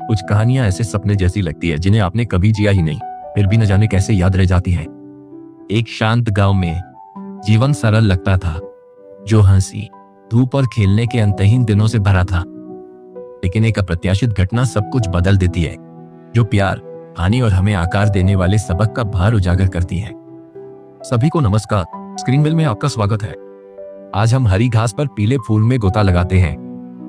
कुछ कहानियां ऐसे सपने जैसी लगती है जिन्हें आपने कभी जिया ही नहीं, फिर भी न जाने कैसे याद रह जाती है। एक शांत गांव में जीवन सरल लगता था, जो हंसी, धूप और खेलने के अंतहीन दिनों से भरा था। लेकिन एक अप्रत्याशित घटना सब कुछ बदल देती है, जो प्यार, हानि और हमें आकार देने वाले सबक का भार उजागर करती है। सभी को नमस्कार, स्क्रीन मिल में आपका स्वागत है। आज हम हरी घास पर पीले फूल में गोता लगाते हैं,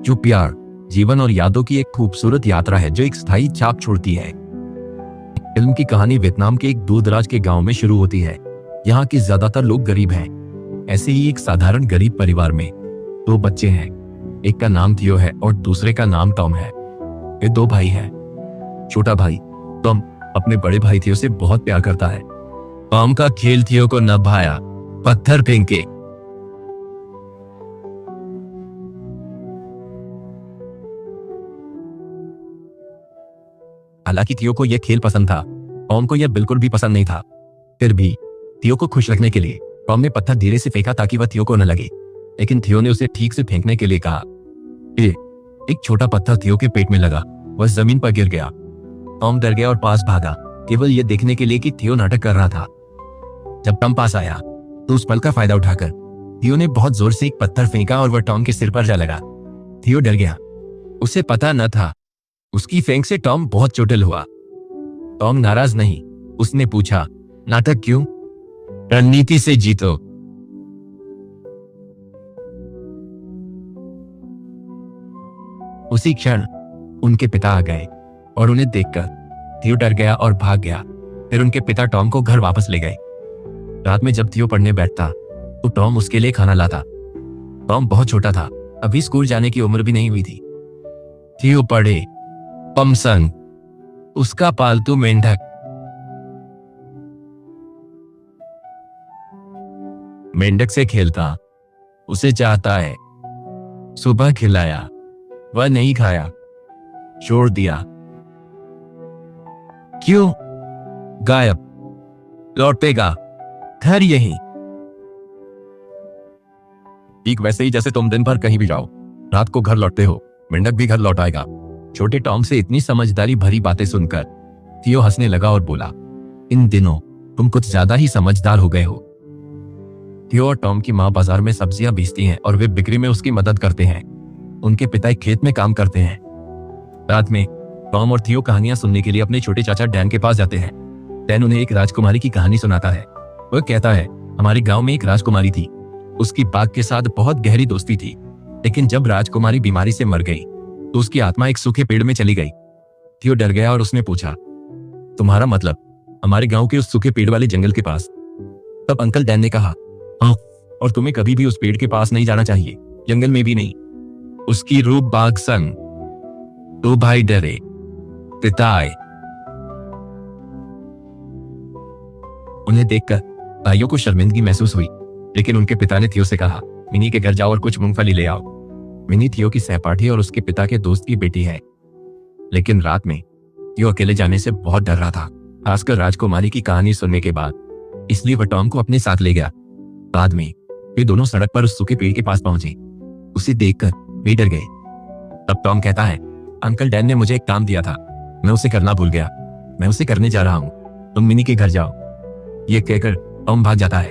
जो प्यार, जीवन और यादों की एक खूबसूरत यात्रा है जो एक स्थायी छाप छोड़ती है। फिल्म की कहानी वियतनाम के एक दूरदराज के गांव में शुरू होती है। यहाँ के ज्यादातर लोग गरीब हैं। ऐसे ही एक साधारण गरीब परिवार में दो बच्चे हैं। एक का नाम थियो है और दूसरे का नाम टॉम है। वे दो भाई हैं। छोटा भाई टॉम अपने बड़े भाई थियो से बहुत प्यार करता है। टॉम का खेल थियो को न भाया, पत्थर फेंके। हालांकि थियो को यह खेल पसंद था, टॉम को यह बिल्कुल भी पसंद नहीं था। फिर भी थियो को खुश रखने के लिए टॉम ने पत्थर धीरे से फेंका ताकि वह थियो को न लगे। लेकिन थियो ने उसे ठीक से फेंकने के लिए कहा। एक छोटा पत्थर थियो के पेट में लगा, वह जमीन पर गिर गया। टॉम डर गया और पास भागा, केवल यह देखने के लिए कि थियो नाटक कर रहा था। जब टॉम पास आया तो उस पल का फायदा उठाकर थियो ने बहुत जोर से एक पत्थर फेंका और वह टॉम के सिर पर जा लगा। थियो डर गया। उसे पता न था उसकी फेंक से टॉम बहुत चोटिल हुआ। टॉम नाराज नहीं, उसने पूछा, नाटक क्यों? रणनीति से जीतो। उसी क्षण उनके पिता आ गए और उन्हें देखकर थियो डर गया और भाग गया। फिर उनके पिता टॉम को घर वापस ले गए। रात में जब थियो पढ़ने बैठता तो टॉम उसके लिए खाना लाता। टॉम बहुत छोटा था, अभी स्कूल जाने की उम्र भी नहीं हुई थी। थियो पढ़े, पमसंग, उसका पालतू मेंढक। मेंढक से खेलता, उसे चाहता है। सुबह खिलाया, वह नहीं खाया, छोड़ दिया। क्यों? गायब, लौटेगा, घर यहीं। ठीक वैसे ही जैसे तुम दिन भर कहीं भी जाओ, रात को घर लौटते हो, मेंढक भी घर लौट आएगा। छोटे टॉम से इतनी समझदारी भरी बातें सुनकर थियो हंसने लगा और बोला, इन दिनों तुम कुछ ज्यादा ही समझदार हो गए हो। थियो और टॉम की माँ बाजार में सब्जियां बेचती हैं और वे बिक्री में उसकी मदद करते हैं। उनके पिता एक खेत में काम करते हैं। रात में टॉम और थियो कहानियां सुनने के लिए अपने छोटे चाचा डैन के पास जाते हैं। डैन उन्हें एक राजकुमारी की कहानी सुनाता है। वह कहता है, हमारे गांव में एक राजकुमारी थी। उसकी बाघ के साथ बहुत गहरी दोस्ती थी। लेकिन जब राजकुमारी बीमारी से मर गई तो उसकी आत्मा एक सूखे पेड़ में चली गई। थियो डर गया और उसने पूछा, तुम्हारा मतलब हमारे गांव के उस सूखे पेड़ वाले जंगल के पास? तब अंकल डैन ने कहा, हाँ, और तुम्हें कभी भी उस पेड़ के पास नहीं जाना चाहिए, जंगल में भी नहीं। उसकी रूप बाघ संग। दो भाई डरे, पिता आए। उन्हें देखकर भाइयों को शर्मिंदगी महसूस हुई, लेकिन उनके पिता ने थियो से कहा, मिनी के घर जाओ और कुछ मूंगफली ले आओ। मिनी थियो की सहपाठी और उसके पिता के दोस्त की बेटी है। लेकिन रात में थियो अकेले जाने से बहुत डर रहा था, खासकर राजकुमारी की कहानी सुनने के बाद। इसलिए वह टॉम को अपने साथ ले गया। बाद में वे दोनों सड़क पर उस सूखे पेड़ के पास पहुंचे। उसे देखकर वे डर गए। तब टॉम कहता है, अंकल डैन ने मुझे एक काम दिया था, मैं उसे करना भूल गया। मैं उसे करने जा रहा हूं, तुम मिनी के घर जाओ। ये कहकर टॉम भाग जाता है।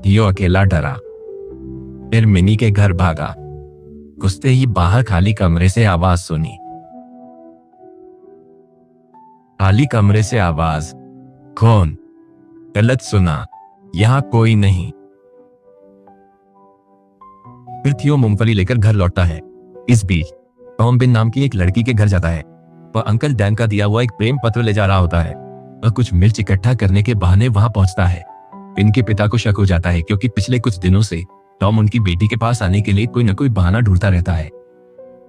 थियो अकेला डरा, फिर मिनी के घर भागा। घुसते ही बाहर खाली कमरे से आवाज सुनी। खाली कमरे से आवाज, कौन? गलत सुना, यहां कोई नहीं। फिर थियो मूंगफली लेकर घर लौटता है। इस बीच टॉम बिन नाम की एक लड़की के घर जाता है। वह अंकल डैन का दिया हुआ एक प्रेम पत्र ले जा रहा होता है। वह कुछ मिर्च इकट्ठा करने के बहाने वहां पहुंचता है। बिन के पिता को शक हो जाता है, क्योंकि पिछले कुछ दिनों से टॉम उनकी बेटी के पास आने के लिए कोई न कोई बहाना ढूंढता रहता है।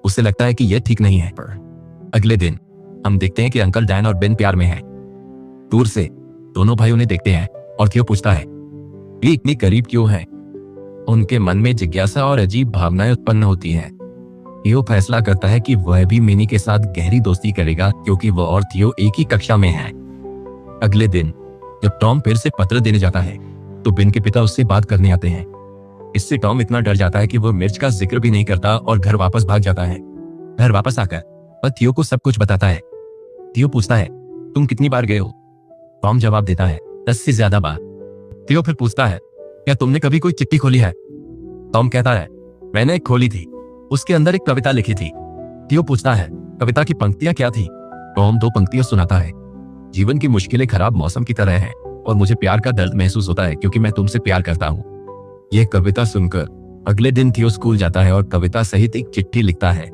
उसे लगता है कि यह ठीक नहीं है। अगले दिन हम देखते हैं कि अंकल डैन और बिन प्यार में हैं। दूर से दोनों भाई उन्हें देखते हैं और थियो पूछता है, ये इतनी करीब क्यों हैं? उनके मन में जिज्ञासा और अजीब भावनाएं उत्पन्न होती हैं। थियो फैसला करता है कि वह भी मिनी के साथ गहरी दोस्ती करेगा, क्योंकि वह और थियो एक ही कक्षा में हैं। अगले दिन जब टॉम फिर से पत्र देने जाता है तो बिन के पिता उससे बात करने आते हैं। इससे टॉम इतना डर जाता है कि वो मिर्च का जिक्र भी नहीं करता और घर वापस भाग जाता है। घर वापस आकर और थियो को सब कुछ बताता है। थियो पूछता है, तुम कितनी बार गए हो? टॉम जवाब देता है, 10 से ज्यादा बार। थियो फिर पूछता है, क्या तुमने कभी कोई चिट्ठी खोली है? टॉम कहता है, मैंने एक खोली थी, उसके अंदर एक कविता लिखी थी। थियो पूछता है, कविता की पंक्तियां क्या थी? टॉम 2 पंक्तियां सुनाता है, जीवन की मुश्किलें खराब मौसम की तरह हैं और मुझे प्यार का दर्द महसूस होता है क्योंकि मैं तुमसे प्यार करता हूँ। यह कविता सुनकर अगले दिन थियो स्कूल जाता है और कविता सहित एक चिट्ठी लिखता है।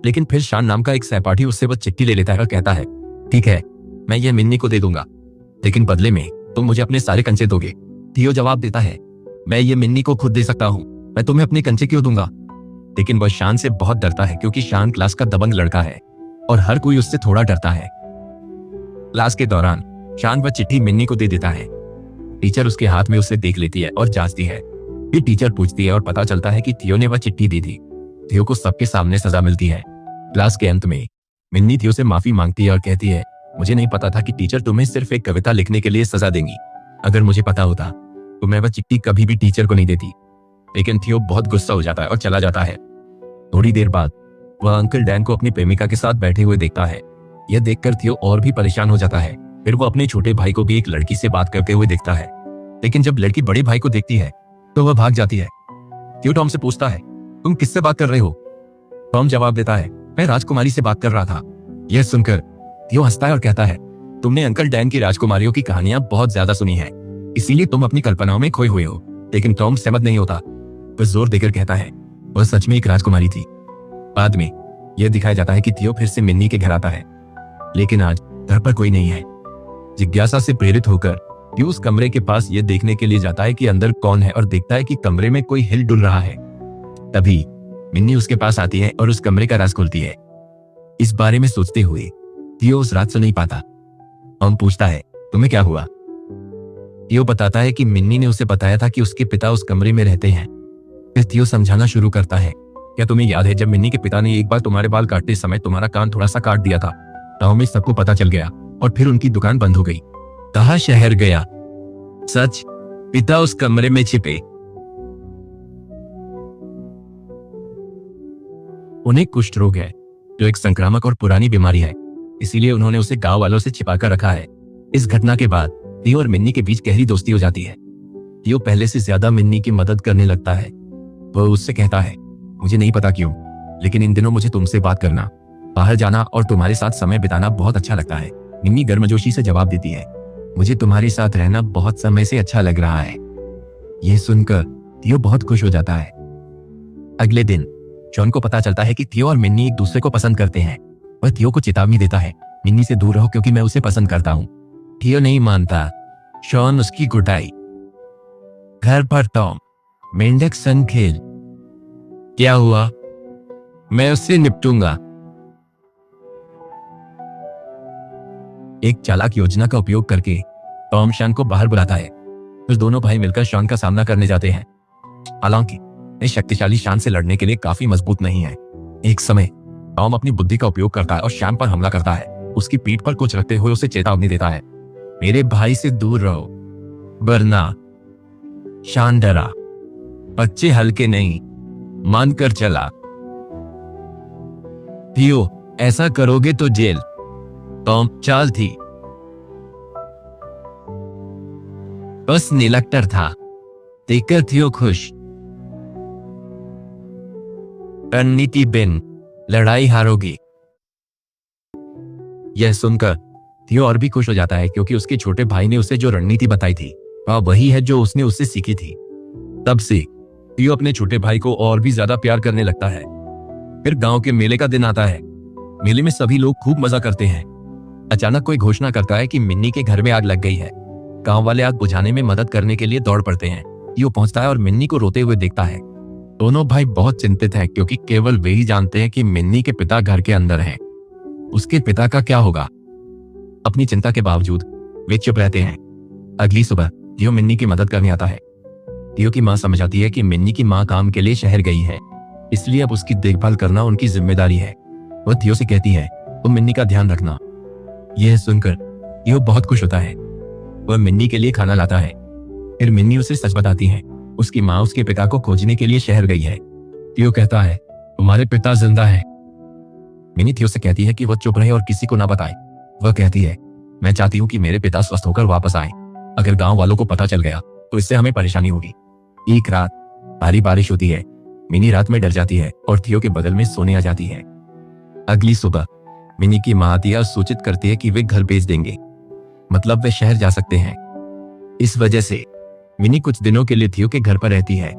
लेकिन फिर शान नाम का एक सहपाठी उससे वह चिट्ठी ले लेता है और कहता है, ठीक है, मैं ये मिन्नी को दे दूंगा, लेकिन बदले में तुम मुझे अपने सारे कंचे दोगे। थियो जवाब देता है, मैं ये मिन्नी को खुद दे सकता हूँ, मैं तुम्हें अपने कंचे क्यों दूंगा? लेकिन वह शान से बहुत डरता है क्योंकि शान क्लास का दबंग लड़का है और हर कोई उससे थोड़ा डरता है। क्लास के दौरान शान वह चिट्ठी मिन्नी को दे देता है। टीचर उसके हाथ में उसे देख लेती है और जांचती है। फिर टीचर पूछती है और पता चलता है कि थियो ने वह चिट्ठी दी थी। थियो को सबके सामने सजा मिलती है। क्लास के अंत में मिन्नी थियो से माफी मांगती है और कहती है, मुझे नहीं पता था कि टीचर तुम्हें सिर्फ एक कविता लिखने के लिए सजा देंगी। अगर मुझे पता होता तो मैं वह चिट्ठी कभी भी टीचर को नहीं देती। लेकिन थियो बहुत गुस्सा हो जाता है और चला जाता है। थोड़ी देर बाद वह अंकल डैन को अपनी प्रेमिका के साथ बैठे हुए देखता है। यह देखकर थियो और भी परेशान हो जाता है। फिर वो अपने छोटे भाई को भी एक लड़की से बात करते हुए देखता है। लेकिन जब लड़की बड़े भाई को देखती है तो वह भाग जाती है। थियो टॉम से पूछता है, तुम किससे बात कर रहे हो? टॉम जवाब देता है, मैं राजकुमारी से बात कर रहा था। यह सुनकर थियो हंसता है और कहता है, तुमने अंकल डैन की राजकुमारियों की कहानियां बहुत ज्यादा सुनी है, इसीलिए तुम अपनी कल्पनाओं में खोए हुए हो। लेकिन टॉम सहमत नहीं होता। वह जोर देकर कहता है, वह सच में एक राजकुमारी थी। बाद में यह दिखाया जाता है कि थियो फिर से मिन्नी के घर आता है, लेकिन आज घर पर कोई नहीं है। जिज्ञासा से प्रेरित होकर थियो उस कमरे के पास यह देखने के लिए जाता है कि अंदर कौन है और देखता है कि कमरे में कोई हिल डुल रहा है। तभी मिन्नी उसके पास आती है और उस कमरे का राज खोलती है। इस बारे में सोचते हुए थियो उस रात सो नहीं पाता। टॉम पूछता है, तुम्हें क्या हुआ? थियो बताता है कि मिन्नी ने उसे बताया था कि उसके पिता उस कमरे में रहते हैं। फिर थियो समझाना शुरू करता है, क्या तुम्हें याद है जब मिन्नी के पिता ने एक बार तुम्हारे बाल काटते समय तुम्हारा कान थोड़ा सा काट दिया था? गांव में सबको पता चल गया और फिर उनकी दुकान बंद हो गई। कहा शहर गया। सच, पिता उस कमरे में छिपे। उन्हें कुष्ठ रोग है जो एक संक्रामक और पुरानी बीमारी है, इसीलिए उन्होंने उसे गांव वालों से छिपाकर रखा है। इस घटना के बाद थियो और मिन्नी के बीच गहरी दोस्ती हो जाती है। थियो पहले से ज्यादा मिन्नी की मदद करने लगता है। वह उससे कहता है, मुझे नहीं पता क्यों, लेकिन इन दिनों मुझे तुमसे बात करना, बाहर जाना और तुम्हारे साथ समय बिताना बहुत अच्छा लगता है। मिन्नी गर्मजोशी से जवाब देती है, मुझे तुम्हारे साथ रहना बहुत समय से अच्छा लग रहा है। यह सुनकर थियो बहुत खुश हो जाता है। अगले दिन जॉन को पता चलता है कि थियो और मिन्नी एक दूसरे को पसंद करते हैं। वह थियो को चेतावनी देता है, मिन्नी से दूर रहो क्योंकि मैं उसे पसंद करता हूँ। थियो नहीं मानता। शॉन उसकी कुटाई। घर पर टॉम मेंढक संग खेल। क्या हुआ? मैं उससे निपटूंगा। एक चालाक योजना का उपयोग करके टॉम शॉन को बाहर बुलाता है। फिर दोनों भाई मिलकर शॉन का सामना करने जाते हैं। हालांकि ये शक्तिशाली शॉन से लड़ने के लिए काफी मजबूत नहीं है। एक समय टॉम अपनी बुद्धि का उपयोग करता है और शॉन पर हमला करता है। उसकी पीठ पर कुछ रखते हुए उसे चेतावनी देता है, मेरे भाई से दूर रहो वरना। शॉन डरा, बच्चे हल्के नहीं, मानकर चला। थियो, ऐसा करोगे तो जेल। टॉम, चाल थी, बस निलक्टर था। देखकर थियो खुश। रणनीति बिन, लड़ाई हारोगी। यह सुनकर थियो और भी खुश हो जाता है क्योंकि उसके छोटे भाई ने उसे जो रणनीति बताई थी वह वही है जो उसने उससे सीखी थी। तब से थियो अपने छोटे भाई को और भी ज्यादा प्यार करने लगता है। फिर गांव के मेले का दिन आता है। मेले में सभी लोग खूब मजा करते हैं। अचानक कोई घोषणा करता है कि मिन्नी के घर में आग लग गई है। गांव वाले आग बुझाने में मदद करने के लिए दौड़ पड़ते हैं। थियो पहुंचता है और मिन्नी को रोते हुए देखता है। दोनों भाई बहुत चिंतित हैं क्योंकि केवल वे ही जानते हैं कि मिन्नी के पिता घर के अंदर हैं। उसके पिता का क्या होगा? अपनी चिंता के बावजूद वे चुप रहते हैं। अगली सुबह थियो मिन्नी की मदद करने आता है। थियो की माँ समझ आती है कि मिन्नी की माँ काम के लिए शहर गई है, इसलिए अब उसकी देखभाल करना उनकी जिम्मेदारी है। वह थियो से कहती है, तुम मिन्नी का ध्यान रखना। यह सुनकर थियो बहुत खुश होता है। वह मिन्नी के लिए खाना लाता है। फिर मिन्नी उसे सच बताती है, उसकी माँ उसके पिता को खोजने के लिए शहर गई है। थियो कहता है, तुम्हारे पिता जिंदा है। मिनी थियो से कहती है कि वह चुप रहे और किसी को ना बताए। वह कहती है, मैं चाहती हूँ कि मेरे पिता स्वस्थ होकर वापस आए। अगर गांव वालों को पता चल गया तो इससे हमें परेशानी होगी। एक रात भारी बारिश होती है। मिनी रात में डर जाती है और थियो के बगल में सोने आ जाती है। अगली सुबह मिनी की माँ आती है और सूचित करती है कि वे घर भेज देंगे, मतलब वे शहर जा सकते हैं। इस वजह से मिनी कुछ दिनों के लिए थियो के घर पर रहती है।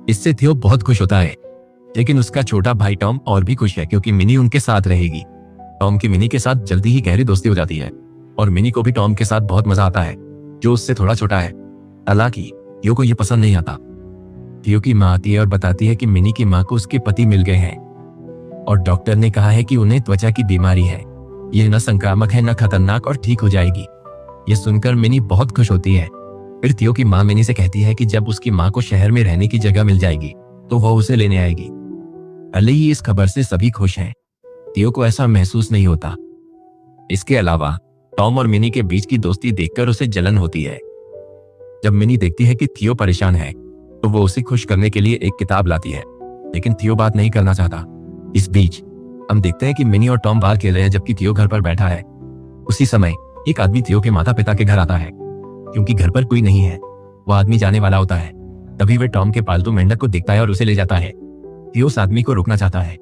इससे थियो बहुत खुश होता है, लेकिन उसका छोटा भाई टॉम और भी खुश है क्योंकि मिनी उनके साथ रहेगी। टॉम की मिनी के साथ जल्दी ही गहरी दोस्ती हो जाती है और मिनी को भी टॉम के साथ बहुत मजा आता है, जो उससे थोड़ा छोटा है। हालांकि थियो को यह पसंद नहीं आता। थियो की माँ आती है और बताती है कि मिनी की माँ को उसके पति मिल गए हैं और डॉक्टर ने कहा है कि उन्हें त्वचा की बीमारी है। यह न संक्रामक है न खतरनाक और ठीक हो जाएगी। यह सुनकर मिनी बहुत खुश होती है। फिर थियो की माँ मिनी से कहती है कि जब उसकी माँ को शहर में रहने की जगह मिल जाएगी तो वह उसे लेने आएगी। भले ही इस खबर से सभी खुश हैं, थियो को ऐसा महसूस नहीं होता। इसके अलावा टॉम और मिनी के बीच की दोस्ती देखकर उसे जलन होती है। जब मिनी देखती है कि थियो परेशान है तो वो उसे खुश करने के लिए एक किताब लाती है, लेकिन थियो बात नहीं करना चाहता। इस बीच हम देखते हैं कि मिनी और टॉम बाहर खेल रहे हैं जबकि थियो घर पर बैठा है। उसी समय एक आदमी थियो के माता पिता के घर आता है। क्योंकि घर पर कोई नहीं है, वह आदमी जाने वाला होता है। तभी वह टॉम के पालतू मेंढक को देखता है और उसे ले जाता है। थियो उस आदमी को रोकना चाहता है,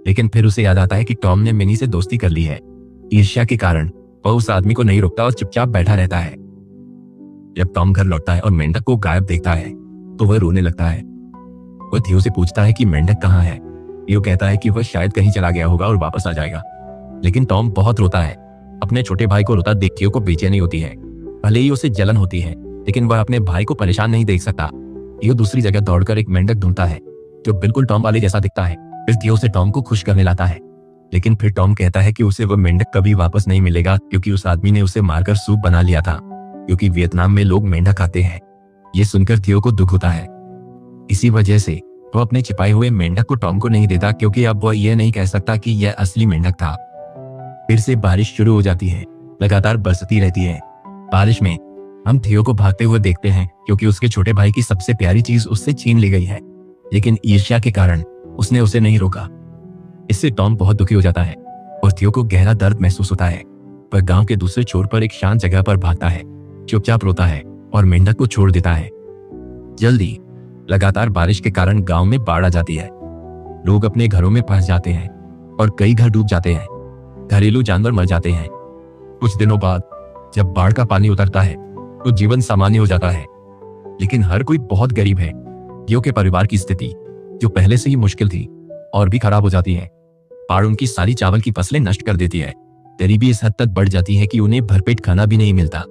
लेकिन फिर उसे याद आता है कि टॉम ने मिनी से दोस्ती कर ली है। ईर्ष्या के कारण वह उस आदमी को नहीं रोकता और चुपचाप बैठा रहता है। जब टॉम घर लौटता है और मेंढक को गायब देखता है तो वह रोने लगता है। वह थियो से पूछता है कि मेंढक कहाँ है। थियो कहता है कि वह शायद कहीं चला गया होगा और वापस आ जाएगा, लेकिन टॉम बहुत रोता है। अपने छोटे भाई को रोता देख थियो को बेचैनी होती है। भले ही उसे जलन होती है, लेकिन वह अपने भाई को परेशान नहीं देख सकता। थियो दूसरी जगह दौड़कर एक मेंढक ढूंढता है जो बिल्कुल टॉम वाले जैसा दिखता है। फिर थियो से टॉम को खुश करने लाता है, लेकिन फिर टॉम कहता है कि उसे वह मेंढक कभी वापस नहीं मिलेगा क्योंकि उस आदमी ने उसे मारकर सूप बना लिया था, क्योंकि वियतनाम में लोग मेंढक खाते हैं। ये सुनकर थियो को दुख होता है। इसी वजह से वो अपने छिपाए हुए मेंढक को टॉम को नहीं देता, क्योंकि अब वह यह नहीं कह सकता कि यह असली मेंढक था। फिर से बारिश शुरू हो जाती है, लगातार बरसती रहती है। बारिश में हम थियो को भागते हुए देखते हैं क्योंकि उसके छोटे भाई की सबसे प्यारी चीज उससे छीन ली गई है, लेकिन ईर्ष्या के कारण उसने उसे नहीं रोका। इससे टॉम बहुत दुखी हो जाता है और थियो को गहरा दर्द महसूस होता है। वह गांव के दूसरे छोर पर एक शांत जगह पर भागता है, चुपचाप रोता है और मेंढक को छोड़ देता है। जल्दी लगातार बारिश के कारण गांव में बाढ़ आ जाती है। लोग अपने घरों में फंस जाते हैं और कई घर डूब जाते हैं। घरेलू जानवर मर जाते हैं। कुछ दिनों बाद जब बाढ़ का पानी उतरता है तो जीवन सामान्य हो जाता है, लेकिन हर कोई बहुत गरीब है। थियो के परिवार की स्थिति, जो पहले से ही मुश्किल थी, और भी खराब हो जाती है। बाढ़ उनकी सारी चावल की फसलें नष्ट कर देती है। गरीबी इस हद तक बढ़ जाती है कि उन्हें भरपेट खाना भी नहीं मिलता।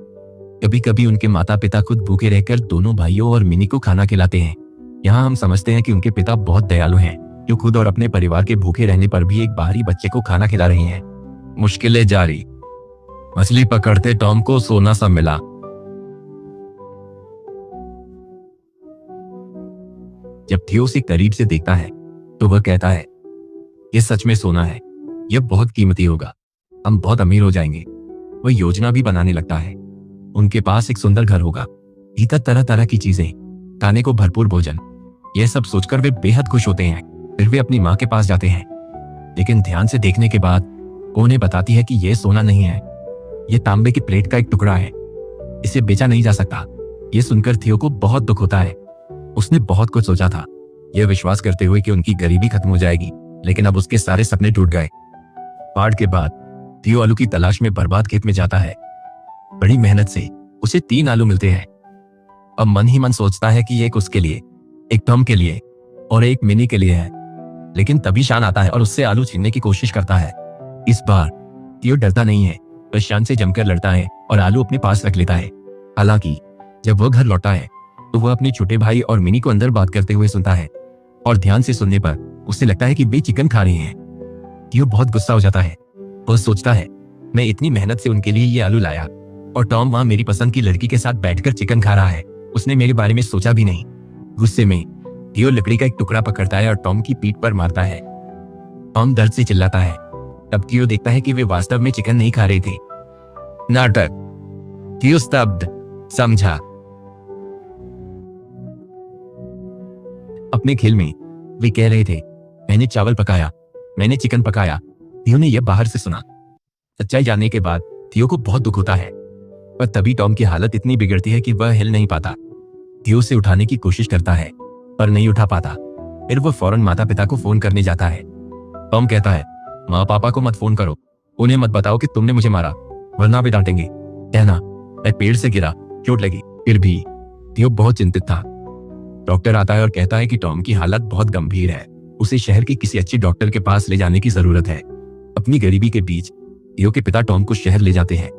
कभी कभी उनके माता पिता खुद भूखे रहकर दोनों भाइयों और मिनी को खाना खिलाते हैं। यहाँ हम समझते हैं कि उनके पिता बहुत दयालु हैं, जो खुद और अपने परिवार के भूखे रहने पर भी एक बाहरी बच्चे को खाना खिला रहे हैं। मुश्किलें जारी। मछली पकड़ते टॉम को सोना सा मिला। जब थियो उसे करीब से देखता है तो वह कहता है, यह सच में सोना है, यह बहुत कीमती होगा, हम बहुत अमीर हो जाएंगे। वह योजना भी बनाने लगता है। उनके पास एक सुंदर घर होगा, भीतर तरह तरह की चीजें, खाने को भरपूर भोजन। यह सब सोचकर वे बेहद खुश होते हैं। फिर वे अपनी माँ के पास जाते हैं, लेकिन ध्यान से देखने के बाद वो उन्हें बताती है कि यह सोना नहीं है, यह तांबे की प्लेट का एक टुकड़ा है, इसे बेचा नहीं जा सकता। यह सुनकर थियो को बहुत दुख होता है। उसने बहुत कुछ सोचा था, यह विश्वास करते हुए कि उनकी गरीबी खत्म हो जाएगी, लेकिन अब उसके सारे सपने टूट गए। बाढ़ के बाद थियो आलू की तलाश में बर्बाद खेत में जाता है। बड़ी मेहनत से उसे 3 आलू मिलते हैं। अब मन ही मन सोचता है कि एक उसके लिए, एक टॉम के लिए और एक मिनी के लिए है, लेकिन तभी शान आता है और उससे आलू छीनने की कोशिश करता है। इस बार थियो डरता नहीं है, वह शान से जमकर लड़ता है और आलू अपने पास रख लेता है। हालांकि जब वह घर लौटा है तो वह अपने छोटे भाई और मिनी को अंदर बात करते हुए सुनता है, और ध्यान से सुनने पर उसे लगता है कि वे चिकन खा रहे हैं। थियो बहुत गुस्सा हो जाता है। वह सोचता है, मैं इतनी मेहनत से उनके लिए ये आलू लाया और टॉम वहां मेरी पसंद की लड़की के साथ बैठकर चिकन खा रहा है, उसने मेरे बारे में सोचा भी नहीं। गुस्से में थियो लकड़ी का एक टुकड़ा पकड़ता है और टॉम की पीठ पर मारता है। टॉम दर्द से चिल्लाता है। तब थियो देखता है कि वे वास्तव में चिकन नहीं खा रहे थे। नाटक। थियो स्तब्ध, समझा। अपने खेल में वे कह रहे थे, मैंने चावल पकाया, मैंने चिकन पकाया, थियो ने यह बाहर से सुना। सच्चाई जानने के बाद थियो को बहुत दुख होता है, पर तभी टॉम की हालत इतनी बिगड़ती है कि वह हिल नहीं पाता। थियो उसे उठाने की कोशिश करता है पर नहीं उठा पाता। फिर वह फौरन माता पिता को फोन करने जाता है। टॉम कहता है, माँ पापा को मत फोन करो, उन्हें मत बताओ कि तुमने मुझे मारा, वरना भी डांटेंगे। कहना, मैं पेड़ से गिरा, चोट लगी। फिर भी थियो बहुत चिंतित था। डॉक्टर आता है और कहता है कि टॉम की हालत बहुत गंभीर है, उसे शहर के किसी अच्छे डॉक्टर के पास ले जाने की जरूरत है। अपनी गरीबी के बीच थियो के पिता टॉम को शहर ले जाते हैं,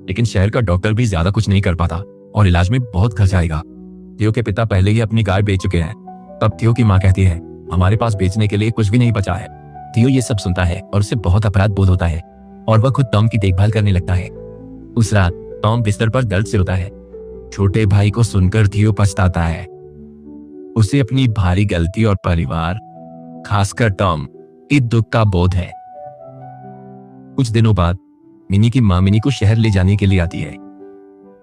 लेकिन शहर का डॉक्टर भी ज्यादा कुछ नहीं कर पाता और इलाज में बहुत खर्च आएगा। थियो के पिता पहले ही अपनी गाय बेच चुके हैं। तब थियो की माँ कहती है, हमारे पास बेचने के लिए कुछ भी नहीं बचा है। थियो ये सब सुनता है और उसे बहुत अपराध बोध होता है और वह खुद टॉम की देखभाल करने लगता है। उस रात टॉम बिस्तर पर दर्द से रोता है। छोटे भाई को सुनकर थियो पछताता है। उसे अपनी भारी गलती और परिवार, खासकर टॉम के दुख का बोध है। कुछ दिनों बाद मिनी की मां मिनी को शहर ले जाने के लिए आती है।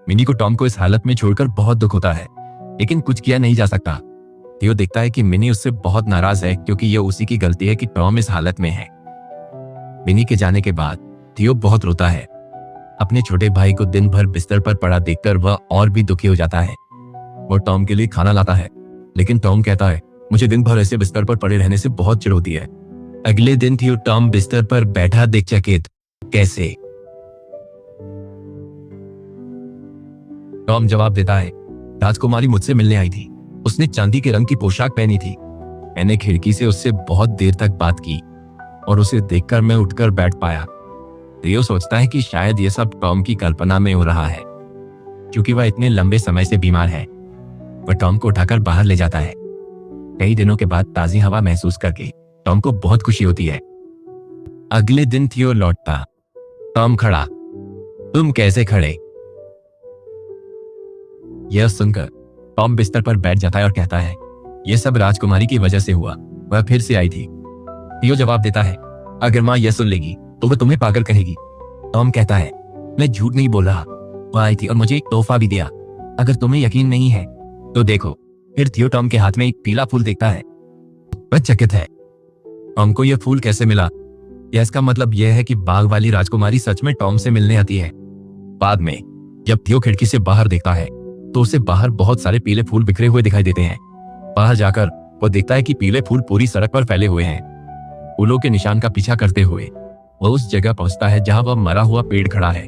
मिनी को टॉम को इस हालत में छोड़कर बहुत दुख होता है, लेकिन कुछ किया नहीं जा सकता। थियो देखता है कि मिनी उससे बहुत नाराज है क्योंकि यह उसी की गलती है कि टॉम इस हालत में है। मिनी के जाने के बाद थियो बहुत रोता है। अपने छोटे भाई को दिन भर बिस्तर पर पड़ा देखकर वह और भी दुखी हो जाता है। वह टॉम के लिए खाना लाता है, लेकिन टॉम कहता है, मुझे दिन भर ऐसे बिस्तर पर पड़े रहने से बहुत चिढ़ होती है। अगले दिन थियो टॉम बिस्तर पर बैठा देख चकित, कैसे? टॉम जवाब देता है, राजकुमारी मुझसे मिलने आई थी, उसने चांदी के रंग की पोशाक पहनी थी। मैंने खिड़की से उससे बहुत देर तक बात की और उसे देखकर मैं उठकर बैठ पाया। थियो सोचता है कि शायद यह सब टॉम की कल्पना में हो रहा है, क्योंकि वह इतने लंबे समय से बीमार है। वह टॉम को उठाकर बाहर ले जाता है। कई दिनों के बाद ताजी हवा महसूस करके टॉम को बहुत खुशी होती है। अगले दिन थियो लौटता। टॉम खड़ा। तुम कैसे खड़े? यह सुनकर टॉम बिस्तर पर बैठ जाता है और कहता है, यह सब राजकुमारी की वजह से हुआ, वह फिर से आई थी। थियो जवाब देता है, अगर माँ यह सुन लेगी तो वह तुम्हें पागल कहेगी। टॉम कहता है, मैं झूठ नहीं बोल रहा, वह आई थी और मुझे एक तोहफा भी दिया। अगर तुम्हें यकीन नहीं है तो देखो। फिर थियो टॉम के हाथ में एक पीला फूल देखता है। वह चकित है। टॉम को यह फूल कैसे मिला? या इसका मतलब यह है कि बाग वाली राजकुमारी सच में टॉम से मिलने आती है। बाद में जब थियो खिड़की से बाहर देखता है तो उसे बाहर बहुत सारे पीले फूल बिखरे हुए दिखाई देते हैं। बाहर जाकर वह देखता है कि पीले फूल पूरी सड़क पर फैले हुए हैं। फूलों के निशान का पीछा करते हुए वह उस जगह पहुंचता है जहां वह मरा हुआ पेड़ खड़ा है,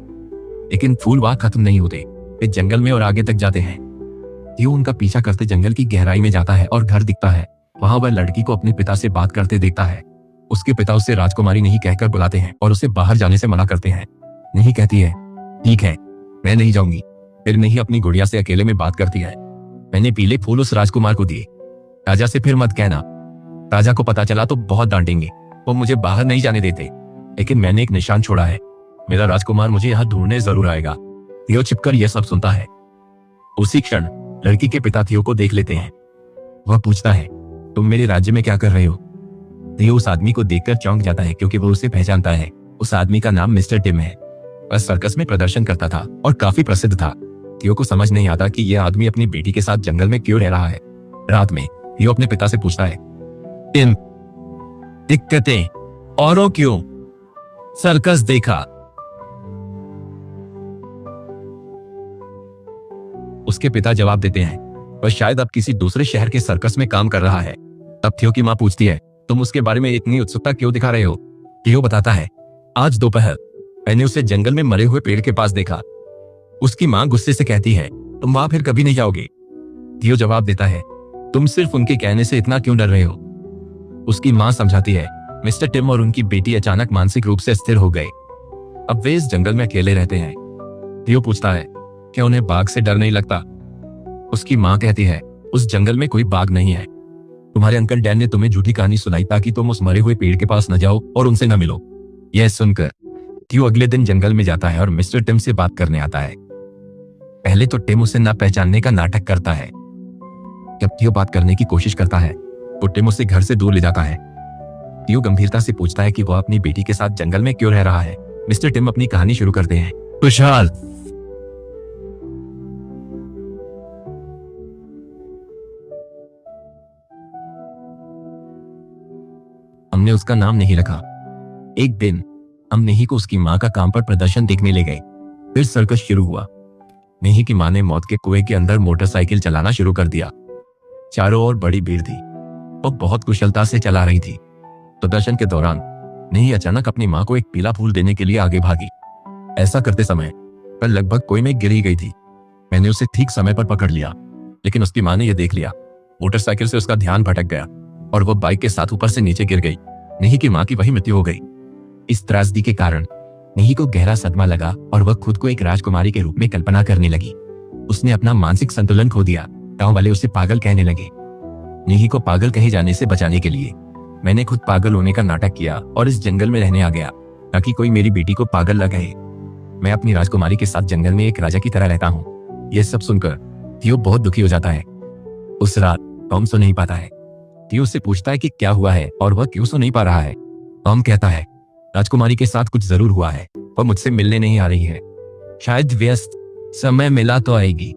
लेकिन फूल वहां खत्म नहीं होते। वे जंगल में और आगे तक जाते हैं। थियो उनका पीछा करते जंगल की गहराई में जाता है और घर दिखता है। वहां वह लड़की को अपने पिता से बात करते देखता है। उसके पिता उसे राजकुमारी नहीं कहकर बुलाते हैं और उसे बाहर जाने से मना करते हैं। नहीं कहती है, ठीक है, मैं नहीं जाऊंगी। फिर नहीं अपनी गुड़िया से अकेले में बात करती है, मैंने पीले फूल उस राजकुमार को दिए, राजा से फिर मत कहना। राजा को पता चला तो बहुत डांटेंगे, वो मुझे बाहर नहीं जाने देते, लेकिन मैंने एक निशान छोड़ा है, मेरा राजकुमार मुझे यहाँ ढूंढने जरूर आएगा। थियो छिपकर यह सब सुनता है। उसी क्षण लड़की के पिता थियो को देख लेते हैं। वह पूछता है, तुम मेरे राज्य में क्या कर रहे हो? थियो उस आदमी को देखकर चौंक जाता है क्योंकि वो उसे पहचानता है। उस आदमी का नाम मिस्टर टिम है। वह सर्कस में प्रदर्शन करता था और काफी प्रसिद्ध था। थियो को समझ नहीं आता कि यह आदमी अपनी बेटी के साथ जंगल में क्यों रह रहा है। रात में थियो अपने पिता से पूछता है, टिम, दिक्कतें औरों क्यों? सर्कस देखा। उसके पिता जवाब देते हैं, वह शायद अब किसी दूसरे शहर के सर्कस में काम कर रहा है। तब थियो की मां पूछती है, तुम उसके बारे में इतनी उत्सुकता क्यों दिखा रहे हो? थियो बताता है, आज दोपहर मैंने उसे जंगल में मरे हुए पेड़ के पास देखा। उसकी मां गुस्से से कहती है, तुम वहां फिर कभी नहीं जाओगे। थियो जवाब देता है, तुम सिर्फ उनके कहने से इतना क्यों डर रहे हो? उसकी मां समझाती है, मिस्टर टिम और उनकी बेटी अचानक मानसिक रूप से स्थिर हो गए। अब वे इस जंगल में अकेले रहते हैं। थियो पूछता है, क्या उन्हें बाघ से डर नहीं लगता? उसकी मां कहती है, उस जंगल में कोई बाघ नहीं है। तुम्हारे अंकल डैन ने तुम्हें झूठी कहानी सुनाई ताकि तुम उस मरे हुए पेड़ के पास न जाओ और उनसे न मिलो। यह सुनकर थियो अगले दिन जंगल में जाता है और मिस्टर टिम से बात करने आता है। पहले तो टिम उसे न पहचानने का नाटक करता है। जब थियो बात करने की कोशिश करता है तो टिम उसे घर से दूर ले जाता है। थियो गंभीरता से पूछता है कि वह अपनी बेटी के साथ जंगल में क्यों रह रहा है। मिस्टर टिम अपनी कहानी शुरू करते हैं। खुशहाल, हमने उसका नाम नहीं रखा। एक दिन हम नेही को उसकी माँ का काम पर प्रदर्शन देखने ले गए। फिर सर्कस शुरू हुआ। नेही की माँ ने मौत के कुएं के अंदर मोटरसाइकिल चलाना शुरू कर दिया। चारों ओर बड़ी भीड़ थी। वो बहुत कुशलता से चला रही थी। प्रदर्शन के दौरान नेही अचानक अपनी माँ को एक पीला फूल देने के लिए आगे भागी। ऐसा करते समय वह लगभग कुएं में गिर ही गई थी। मैंने उसे ठीक समय पर पकड़ लिया, लेकिन उसकी माँ ने यह देख लिया। मोटरसाइकिल से उसका ध्यान भटक गया और वो बाइक के साथ ऊपर से नीचे गिर गई। नेही की माँ की वही मृत्यु हो गई। इस त्रासदी के कारण नेही को गहरा सदमा लगा और वह खुद को एक राजकुमारी के रूप में कल्पना करने लगी। उसने अपना मानसिक संतुलन खो दिया। गांव वाले उसे पागल कहने लगे। नेही को पागल कहे जाने से बचाने के लिए मैंने खुद पागल होने का नाटक किया और इस जंगल में रहने आ गया, ताकि कोई मेरी बेटी को पागल न कहे। मैं अपनी राजकुमारी के साथ जंगल में एक राजा की तरह रहता हूँ। यह सब सुनकर थियो बहुत दुखी हो जाता है। उस रात टॉम सो नहीं पाता है। थियो उससे पूछता है कि क्या हुआ है और वह क्यों सो नहीं पा रहा है। टॉम कहता है, राजकुमारी के साथ कुछ जरूर हुआ है। वह मुझसे मिलने नहीं आ रही है। शायद व्यस्त, समय मिला तो आएगी।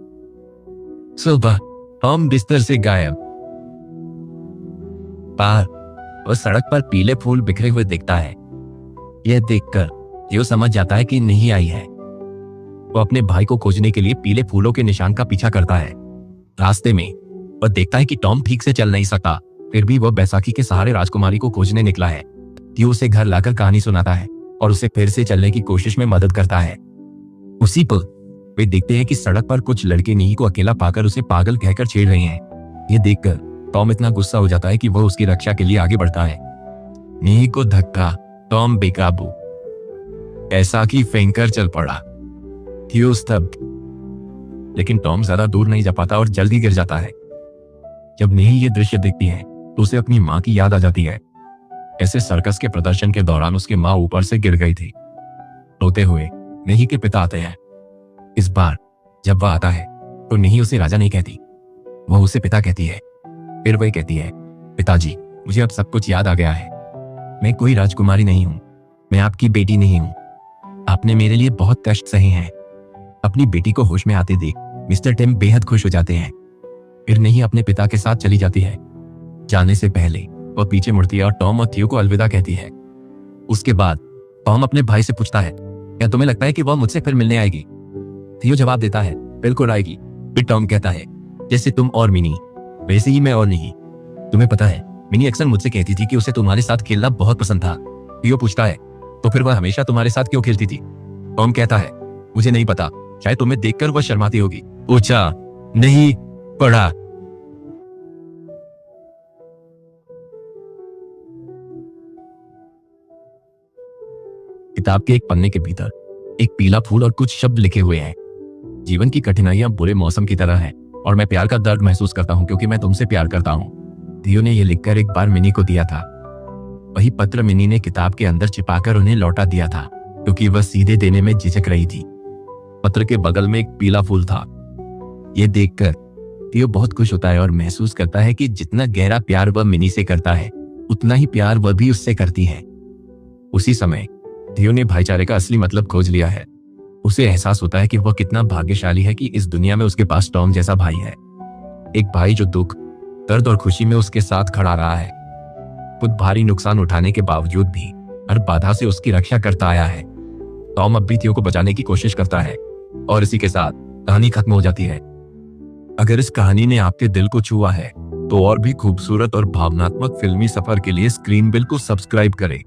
सुबह टॉम बिस्तर से गायब। बाहर वह सड़क पर पीले फूल बिखरे हुए दिखता है। यह देखकर थियो समझ जाता है कि नहीं आई है। वो अपने भाई को खोजने के लिए पीले फूलों के निशान का पीछा करता है। रास्ते में वह देखता है कि टॉम ठीक से चल नहीं सकता, फिर भी वह बैसाखी के सहारे राजकुमारी को खोजने निकला है। थियो उसे घर लाकर कहानी सुनाता है और उसे फिर से चलने की कोशिश में मदद करता है। उसी पल वे देखते हैं कि सड़क पर कुछ लड़के नेही को अकेला पाकर उसे पागल कहकर छेड़ रहे हैं। यह देखकर टॉम इतना गुस्सा हो जाता है कि वह उसकी रक्षा के लिए आगे बढ़ता है। नेही को धक्का, टॉम बेकाबू, बैसाखी फेंककर चल पड़ा। थियो स्तब्ध, लेकिन टॉम ज्यादा दूर नहीं जा पाता और जल्दी गिर जाता है। जब नेही ये दृश्य देखती है तो उसे अपनी माँ की याद आ जाती है। ऐसे सर्कस के प्रदर्शन के दौरान उसकी माँ ऊपर से गिर गई थी। रोते हुए नेही के पिता आते हैं। इस बार जब वह आता है तो नेही उसे राजा नहीं कहती, वह उसे पिता कहती है। फिर वह कहती है, पिताजी, मुझे अब सब कुछ याद आ गया है। मैं कोई राजकुमारी नहीं हूँ, मैं आपकी बेटी नहीं हूँ। आपने मेरे लिए बहुत कष्ट सहे हैं। अपनी बेटी को होश में आते देख मिस्टर टिम बेहद खुश हो जाते हैं। फिर नेही अपने पिता के साथ चली जाती है। जाने से पहले वह पीछे मुड़ती है और टॉम और थियो को अलविदा कहती है। उसके बाद टॉम अपने भाई से पूछता है, क्या तुम्हें लगता है कि वह मुझसे फिर मिलने आएगी? थियो जवाब देता है, बिल्कुल आएगी। फिर टॉम कहता है, जैसे तुम और मिनी, वैसे ही मैं और नहीं। तुम्हें पता है, मिनी अक्सर मुझसे कहती थी कि उसे तुम्हारे साथ खेलना बहुत पसंद था। थियो पूछता है, तो फिर वह हमेशा तुम्हारे साथ क्यों खेलती थी? टॉम कहता है, मुझे नहीं पता, शायद तुम्हें देखकर वह शर्माती होगी। पूछा, नहीं पढ़ा। किताब के एक पन्ने के भीतर एक पीला फूल और कुछ शब्द लिखे हुए हैं। जीवन की कठिनाइयां बुरे मौसम की तरह हैं और मैं प्यार का दर्द महसूस करता हूं क्योंकि मैं तुमसे प्यार करता हूं। थियो ने यह लिखकर एक बार मिनी को दिया था। वही पत्र मिनी ने किताब के अंदर छिपाकर उन्हें लौटा दिया था क्योंकि वह सीधे देने में झिझक रही थी। पत्र के बगल में एक पीला फूल था। यह देखकर थियो बहुत खुश होता है और महसूस करता है कि जितना गहरा प्यार वह मिनी से करता है उतना ही प्यार वह भी उससे करती है। उसी समय थियो ने भाईचारे का असली मतलब खोज लिया है। उसे एहसास होता है कि वह कितना भाग्यशाली है कि इस दुनिया में उसके पास टॉम जैसा भाई है। एक भाई जो दुख, दर्द और खुशी में उसके साथ खड़ा रहा है। खुद भारी नुकसान उठाने के बावजूद भी हर बाधा से उसकी रक्षा करता आया है। टॉम अब भी थियो को बचाने की कोशिश करता है और इसी के साथ कहानी खत्म हो जाती है। अगर इस कहानी ने आपके दिल को छुआ है तो और भी खूबसूरत और भावनात्मक फिल्मी सफर के लिए स्क्रीन बिल को सब्सक्राइब करें।